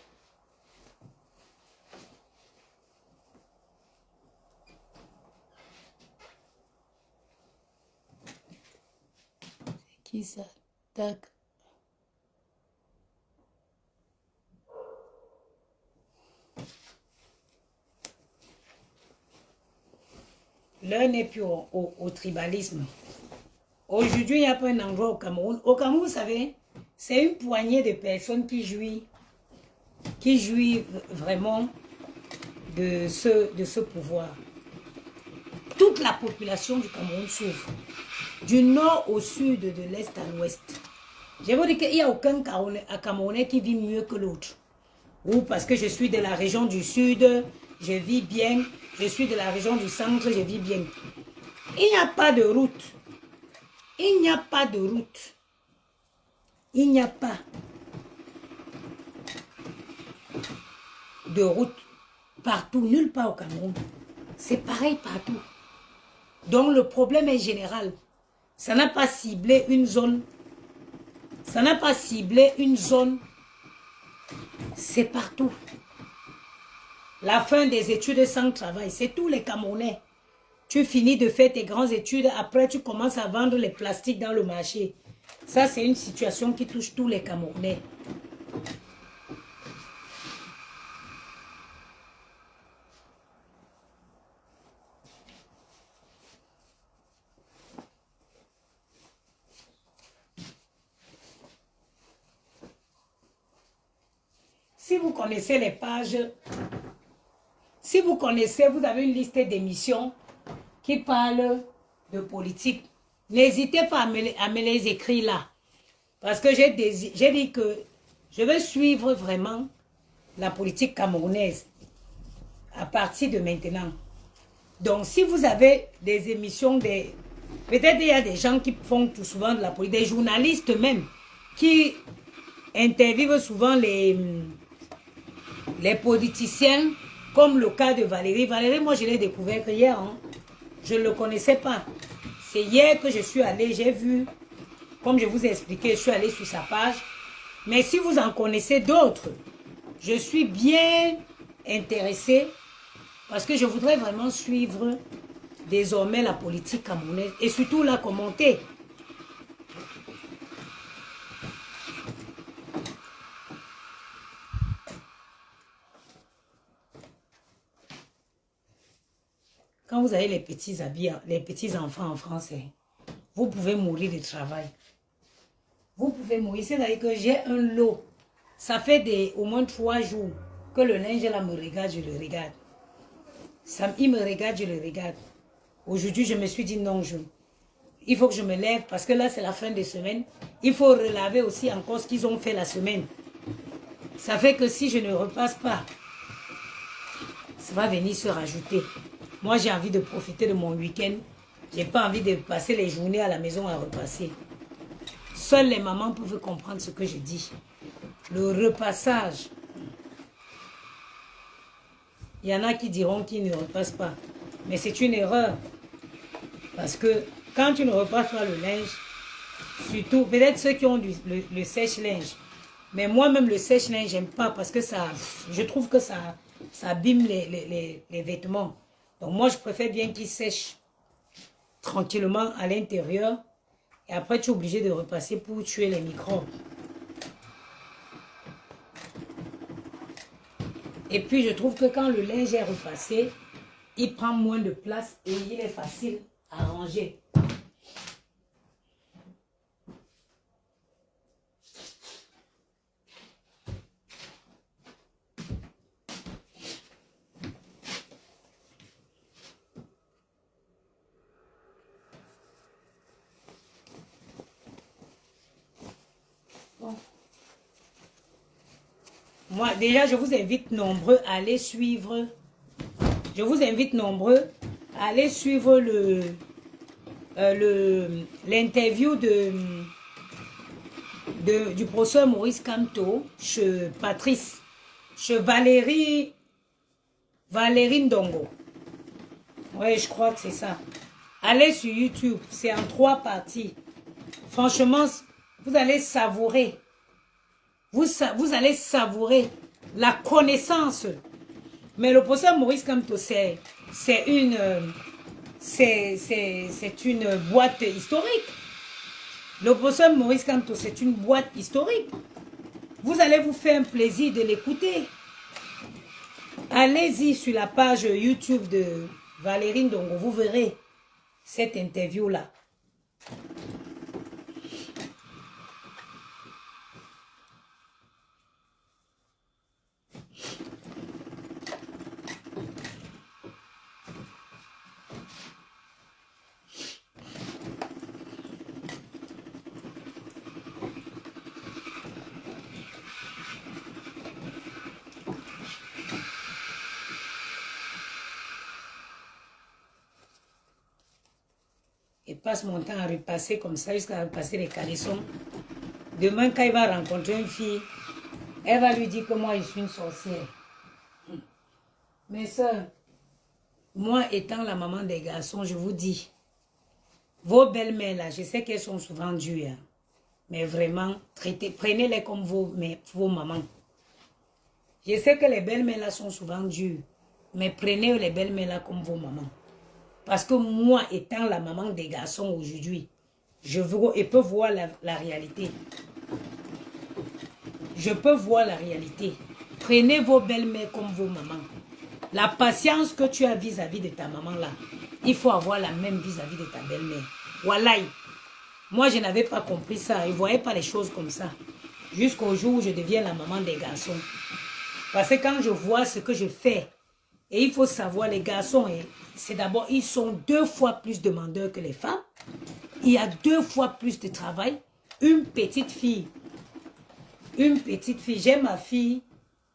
C'est qui ça? Tac. L'heure n'est plus au tribalisme. Aujourd'hui, il n'y a pas un endroit au Cameroun. Au Cameroun, vous savez, c'est une poignée de personnes qui jouit vraiment de ce pouvoir. Toute la population du Cameroun souffre. Du nord au sud, de l'est à l'ouest. Je vous dis qu'il n'y a aucun Camerounais qui vit mieux que l'autre. Ou parce que je suis de la région du sud, je vis bien. Je suis de la région du centre, je vis bien. Il n'y a pas de route. Il n'y a pas de route. Il n'y a pas de route partout, nulle part au Cameroun. C'est pareil partout. Donc le problème est général. Ça n'a pas ciblé une zone. Ça n'a pas ciblé une zone. C'est partout. La fin des études sans travail, c'est tous les Camerounais. Tu finis de faire tes grandes études, après tu commences à vendre les plastiques dans le marché. Ça, c'est une situation qui touche tous les Camerounais. Si vous connaissez les pages, si vous connaissez, vous avez une liste d'émissions qui parlent de politique. N'hésitez pas à me les écrire là. Parce que j'ai dit que je veux suivre vraiment la politique camerounaise à partir de maintenant. Donc, si vous avez des émissions, peut-être il y a des gens qui font tout souvent de la politique, des journalistes même, qui interviewent souvent les politiciens, comme le cas de Valérie. Valérie, moi, je l'ai découvert hier. Je ne le connaissais pas. C'est hier que je suis allée, j'ai vu, comme je vous ai expliqué, je suis allée sur sa page. Mais si vous en connaissez d'autres, je suis bien intéressée parce que je voudrais vraiment suivre désormais la politique camerounaise et surtout la commenter. Quand vous avez les petits habits, les petits enfants en français, vous pouvez mourir de travail. Vous pouvez mourir. C'est-à-dire que j'ai un lot. Ça fait au moins 3 jours que le linge là me regarde, je le regarde. Il me regarde, je le regarde. Aujourd'hui, je me suis dit non, il faut que je me lève parce que là, c'est la fin de semaine. Il faut relaver aussi encore ce qu'ils ont fait la semaine. Ça fait que si je ne repasse pas, ça va venir se rajouter. Moi, j'ai envie de profiter de mon week-end. Je n'ai pas envie de passer les journées à la maison à repasser. Seules les mamans peuvent comprendre ce que je dis. Le repassage. Il y en a qui diront qu'ils ne repassent pas. Mais c'est une erreur. Parce que quand tu ne repasses pas le linge, Surtout, peut-être ceux qui ont le sèche-linge. Mais moi-même, le sèche-linge, j'aime pas parce que ça, je trouve que ça abîme les vêtements. Donc moi, je préfère bien qu'ils sèchent tranquillement à l'intérieur. Et après, tu es obligé de repasser pour tuer les microbes. Et puis, je trouve que quand le linge est repassé, il prend moins de place et il est facile à ranger. Bon. Moi, déjà, je vous invite nombreux à aller suivre. Je vous invite nombreux à aller suivre l'interview du professeur Maurice Kamto chez Patrice, chez Valérie Ndongo. Oui, je crois que c'est ça. Allez sur YouTube, c'est en 3 parties. Franchement, vous allez savourer. Vous allez savourer la connaissance. Mais le professeur Maurice Kamto, c'est une boîte historique. Le professeur Maurice Kamto, c'est une boîte historique. Vous allez vous faire un plaisir de l'écouter. Allez-y sur la page YouTube de Valérie Ndongo, vous verrez cette interview-là. Et passe mon temps à repasser comme ça jusqu'à repasser les caleçons. Demain, quand il va rencontrer une fille, elle va lui dire que moi, je suis une sorcière. Mais ça, moi étant la maman des garçons, je vous dis, vos belles-mères là, je sais qu'elles sont souvent dures, hein, mais vraiment, prenez-les comme vos mamans. Je sais que les belles-mères là sont souvent dures, mais prenez les belles-mères là comme vos mamans. Parce que moi, étant la maman des garçons aujourd'hui, je peux voir la réalité. Je peux voir la réalité. Prenez vos belles-mères comme vos mamans. La patience que tu as vis-à-vis de ta maman là, il faut avoir la même vis-à-vis de ta belle-mère. Wallahi. Moi, je n'avais pas compris ça. Je ne voyais pas les choses comme ça. Jusqu'au jour où je deviens la maman des garçons. Parce que quand je vois ce que je fais, et il faut savoir, les garçons, c'est d'abord, ils sont 2 fois plus demandeurs que les femmes. Il y a 2 fois plus de travail. Une petite fille. J'ai ma fille,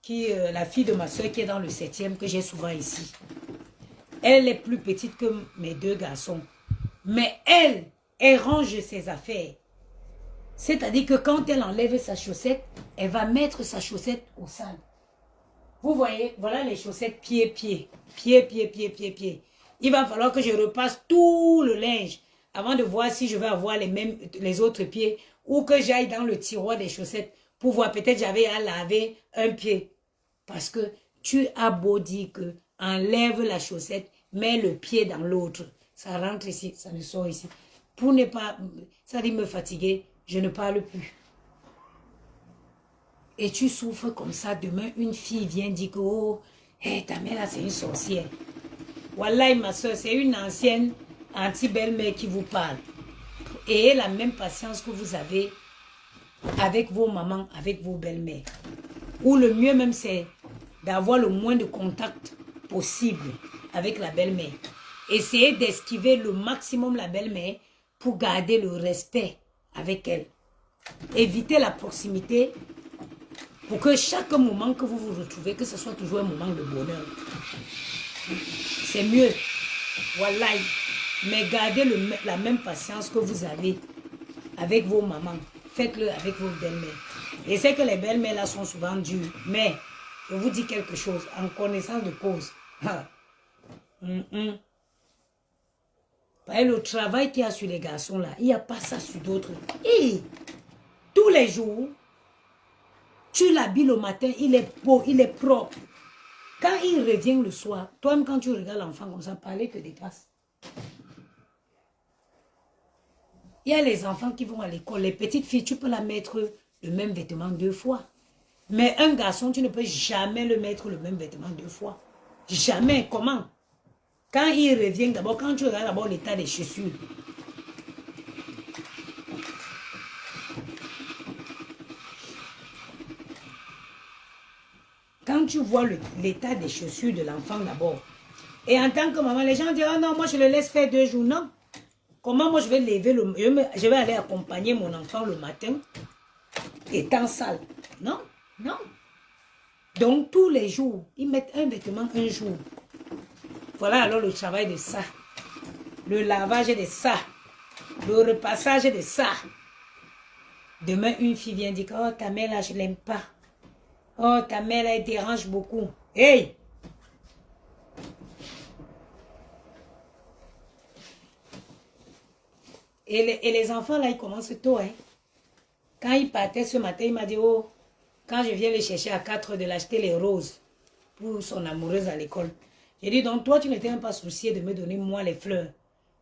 la fille de ma soeur qui est dans le 7e, que j'ai souvent ici. Elle est plus petite que mes 2 garçons. Mais elle range ses affaires. C'est-à-dire que quand elle enlève sa chaussette, elle va mettre sa chaussette au sale. Vous voyez, voilà les chaussettes pied. Il va falloir que je repasse tout le linge avant de voir si je vais avoir les autres pieds ou que j'aille dans le tiroir des chaussettes pour voir, peut-être j'avais à laver un pied. Parce que tu as beau dire que enlève la chaussette, mets le pied dans l'autre. Ça rentre ici, ça ne sort ici. Pour ne pas, ça dit me fatiguer, je ne parle plus. Et tu souffres comme ça, demain, une fille vient dire que, oh, hey, ta mère là, c'est une sorcière. Wallahi, ma soeur, c'est une ancienne anti-belle-mère qui vous parle. Ayez la même patience que vous avez avec vos mamans, avec vos belles-mères. Ou le mieux même, c'est d'avoir le moins de contact possible avec la belle-mère. Essayez d'esquiver le maximum la belle-mère pour garder le respect avec elle. Évitez la proximité pour que chaque moment que vous vous retrouvez, que ce soit toujours un moment de bonheur. C'est mieux. Voilà. Mais gardez la même patience que vous avez avec vos mamans. Faites-le avec vos belles-mères. Et c'est que les belles-mères là sont souvent dures. Mais, je vous dis quelque chose, en connaissance de cause. Et le travail qu'il y a sur les garçons là, il n'y a pas ça sur d'autres. Et tous les jours, tu l'habilles le matin, il est beau, il est propre. Quand il revient le soir, toi-même quand tu regardes l'enfant comme ça, parler te dépasse. Il y a les enfants qui vont à l'école, les petites filles, tu peux la mettre le même vêtement 2 fois. Mais un garçon, tu ne peux jamais le mettre le même vêtement 2 fois. Jamais. Comment? Quand il revient, d'abord, quand tu regardes d'abord l'état des chaussures. Quand tu vois l'état des chaussures de l'enfant d'abord. Et en tant que maman, les gens disent, oh non, moi je le laisse faire 2 jours. Non. Comment moi je vais lever je vais aller accompagner mon enfant le matin étant sale. Non, non. Donc tous les jours, ils mettent un vêtement un jour. Voilà alors le travail de ça. Le lavage de ça. Le repassage de ça. Demain, une fille vient dire, oh ta mère là, je l'aime pas. Oh ta mère là, elle dérange beaucoup. Hey! Et les enfants là, ils commencent tôt. Hein. Quand il partait ce matin, il m'a dit, oh, quand je viens le chercher à 4 heures de l'acheter les roses pour son amoureuse à l'école. J'ai dit, donc toi, tu n'étais même pas soucié de me donner moi les fleurs.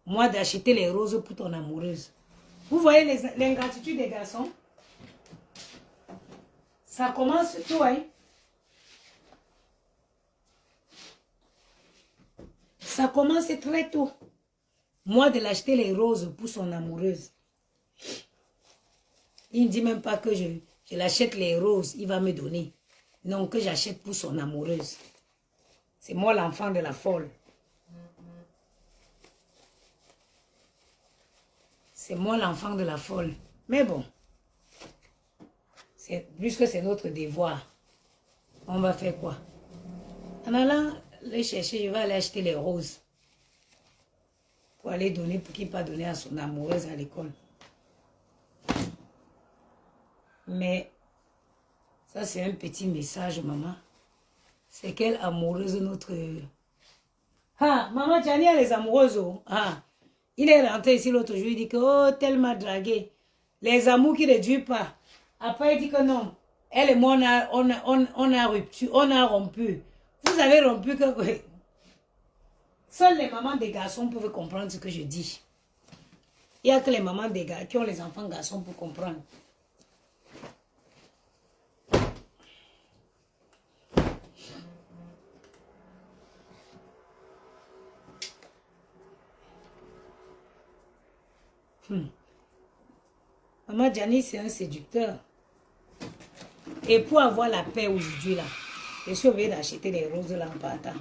Moi, d'acheter les roses pour ton amoureuse. Vous voyez l'ingratitude des garçons? Ça commence tôt, hein? Ça commence très tôt. Moi, de l'acheter les roses pour son amoureuse. Il ne dit même pas que je l'achète les roses, il va me donner. Non, que j'achète pour son amoureuse. C'est moi l'enfant de la folle. C'est moi l'enfant de la folle. Mais bon, puisque c'est notre devoir, on va faire quoi? En allant les chercher, je vais aller acheter les roses. Pour aller donner, pour qu'il pas donner à son amoureuse à l'école. Mais, ça c'est un petit message, maman. C'est quelle amoureuse notre... Ah, maman, Gianni a les amoureuses. Oh. Ah, il est rentré ici l'autre jour, il dit que, oh, tel m'a dragué. Les amours qui ne durent pas. Après, il dit que non. Elle et moi, on a ruptu, on a rompu. Vous avez rompu que... Seules les mamans des garçons peuvent comprendre ce que je dis. Il n'y a que les mamans des gars qui ont les enfants garçons pour comprendre. Maman Gianni, c'est un séducteur. Et pour avoir la paix aujourd'hui, là, je suis obligée d'acheter les roses là en partant.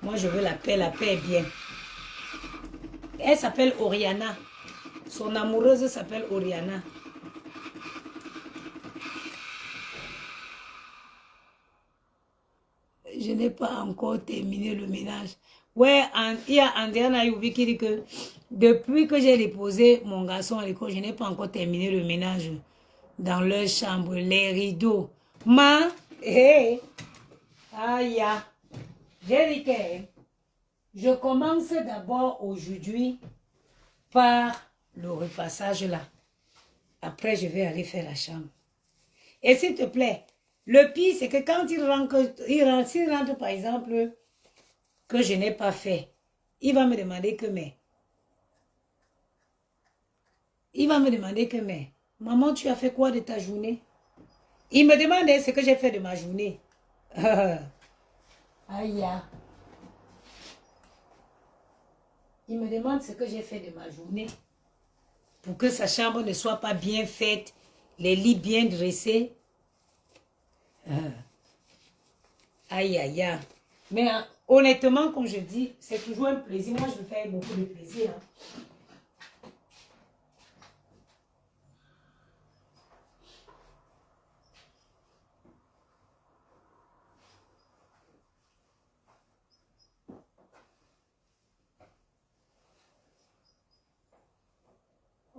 Moi, je veux la paix est bien. Elle s'appelle Oriana. Son amoureuse s'appelle Oriana. Je n'ai pas encore terminé le ménage. Ouais, il y a Andréana Youbi qui dit que depuis que j'ai déposé mon garçon à l'école, je n'ai pas encore terminé le ménage dans leur chambre, les rideaux. Hey, aïe, j'ai dit que je commence d'abord aujourd'hui par le repassage là. Après, je vais aller faire la chambre. Et s'il te plaît, le pire, c'est que quand s'il rentre, par exemple, que je n'ai pas fait, il va me demander que maman, tu as fait quoi de ta journée? Il me demande ce que j'ai fait de ma journée. Aïe. Il me demande ce que j'ai fait de ma journée. Pour que sa chambre ne soit pas bien faite, les lits bien dressés. Aïe, aïe, aïe. Mais honnêtement, comme je dis, c'est toujours un plaisir. Moi, je me fais beaucoup de plaisir.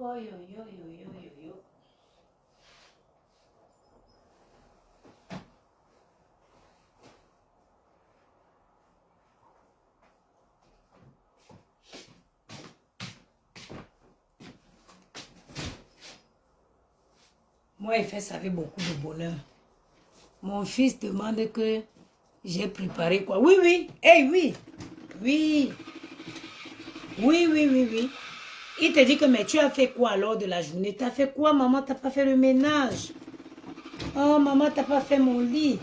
Oh, yo, yo, yo, yo, yo, yo. Moi, il fait ça avec beaucoup de bonheur. Mon fils demande que j'ai préparé quoi. Oui, oui. Hey, oui. Oui. Oui, oui, oui, oui. Il te dit que, mais tu as fait quoi lors de la journée? Tu as fait quoi, maman? Tu n'as pas fait le ménage. Oh, maman, tu n'as pas fait mon lit.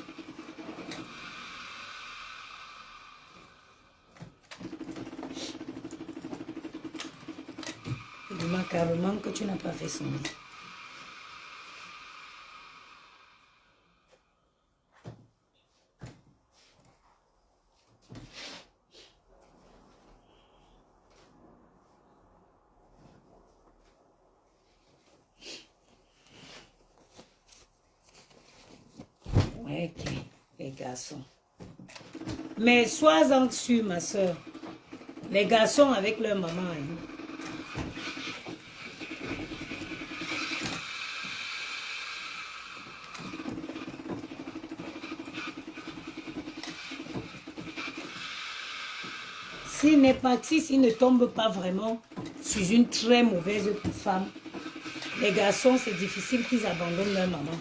Il demande carrément que tu n'as pas fait son lit. Ouais, ok, les garçons. Mais sois-en sûre, ma soeur. Les garçons avec leur maman. Hein. S'il n'est pas, s'il ne tombe pas vraiment sur une très mauvaise femme, les garçons, c'est difficile qu'ils abandonnent leur maman.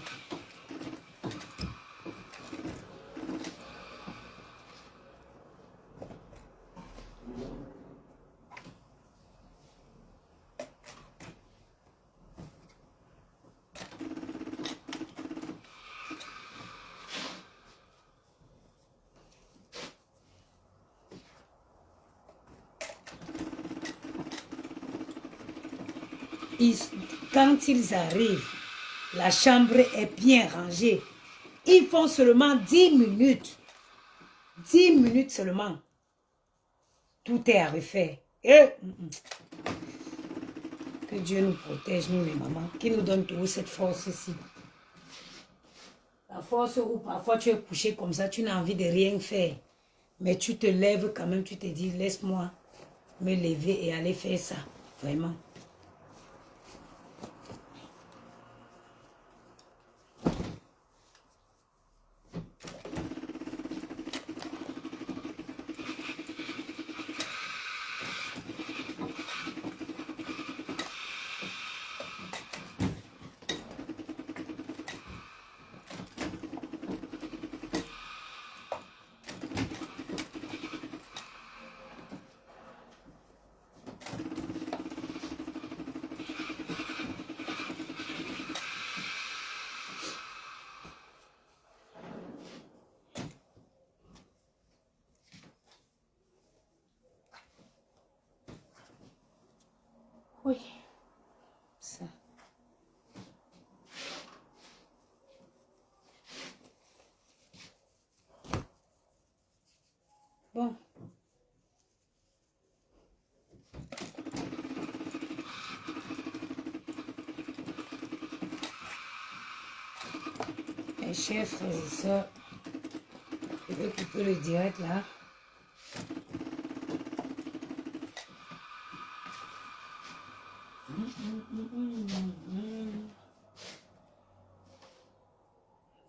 Quand ils arrivent, la chambre est bien rangée. Ils font seulement 10 minutes. 10 minutes seulement. Tout est à refaire. Et, que Dieu nous protège, nous les mamans. Qui nous donne toujours cette force-ci. La force où parfois tu es couché comme ça, tu n'as envie de rien faire. Mais tu te lèves quand même, tu te dis, laisse-moi me lever et aller faire ça. Vraiment. Oui, ça. Bon. Mes chers frères et sœurs, je vais couper le direct là.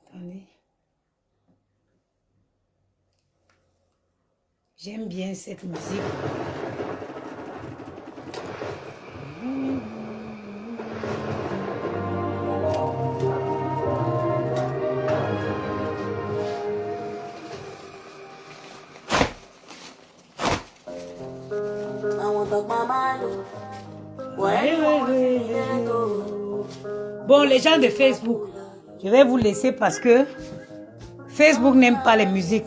Attendez. J'aime bien cette musique. Bon, les gens de Facebook, je vais vous laisser parce que Facebook n'aime pas les musiques.